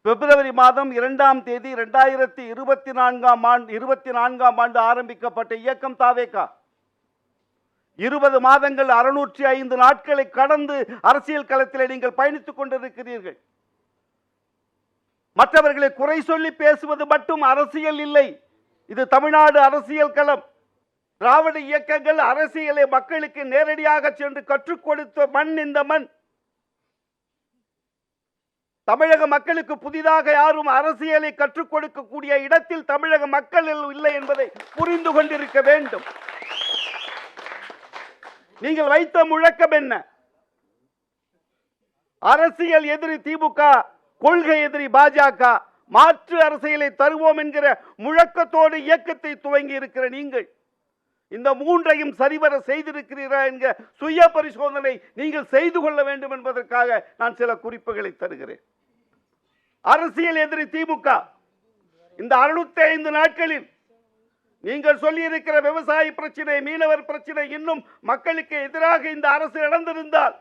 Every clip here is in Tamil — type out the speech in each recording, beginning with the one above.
பிப்ரவரி மாதம் 2ஆம் தேதி 2024ஆம் ஆண்டு ஆரம்பிக்கப்பட்ட இயக்கம் தாவேகா 20 மாதங்கள் 605 நாட்களை கடந்து அரசியல் களத்தில் நீங்கள் பயணித்துக் கொண்டிருக்கிறீர்கள். மற்றவர்களை குறை சொல்லி பேசுவது மட்டும் அரசியல் இல்லை. இது தமிழ்நாடு அரசியல் களம். திராவிட இயக்கங்கள் அரசியலை மக்களுக்கு நேரடியாக சென்று கற்றுக் கொடுத்த மண் இந்த மண். தமிழக மக்களுக்கு புதிதாக யாரும் அரசியலை கற்றுக் கொடுக்கக்கூடிய இடத்தில் தமிழக மக்கள் இல்லை என்பதை புரிந்து கொண்டிருக்க வேண்டும். நீங்கள் வைத்த முழக்கம் என்ன? அரசியல் எதிரி திமுக, கொள்கை எதிரி பாஜக, மாற்று அரசியலை தருவோம் என்கிற முழக்கத்தோடு இயக்கத்தை துவங்கி இருக்கிற நீங்கள் இந்த மூன்றையும் சரிவர செய்திருக்கிறீர்களா என்கிற சுய பரிசோதனை நீங்கள் செய்து கொள்ள வேண்டும் என்பதற்காக நான் சில குறிப்புகளை தருகிறேன். அரசியல் எதிரி திமுக இந்த 605 நாட்களில் நீங்கள் சொல்லியிருக்கிற விவசாய பிரச்சனை, மீனவர் பிரச்சனை இன்னும் மக்களுக்கு எதிராக இந்த அரசு நடந்திருந்தால்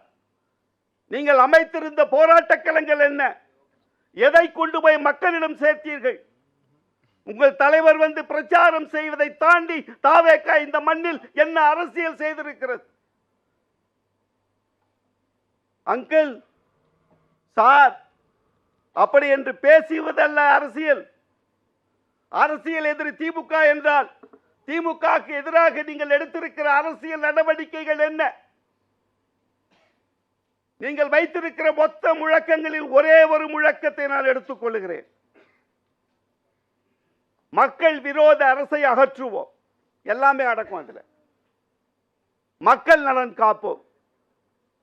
நீங்கள் அமைத்திருந்த போராட்ட களங்கள் என்ன? எதை கொண்டு போய் மக்களிடம் சேர்த்தீர்கள்? உங்கள் தலைவர் வந்து பிரச்சாரம் செய்வதை தாண்டி தாவேகா இந்த மண்ணில் என்ன அரசியல் செய்திருக்கிறது? அங்கிள், சார், அப்படி என்று பேசுவதல்ல அரசியல். அரசியல் எதிரி திமுக என்றால் திமுகவுக்கு எதிராக நீங்கள் எடுத்திருக்கிற அரசியல் நடவடிக்கைகள் என்ன? நீங்கள் வைத்திருக்கிற மொத்த முழக்கங்களில் ஒரே ஒரு முழக்கத்தை நான் எடுத்துக் கொள்கிறேன். மக்கள் விரோத அரசை அகற்றுவோம். எல்லாமே அடக்கும். அதில் மக்கள் நலன் காப்போம்.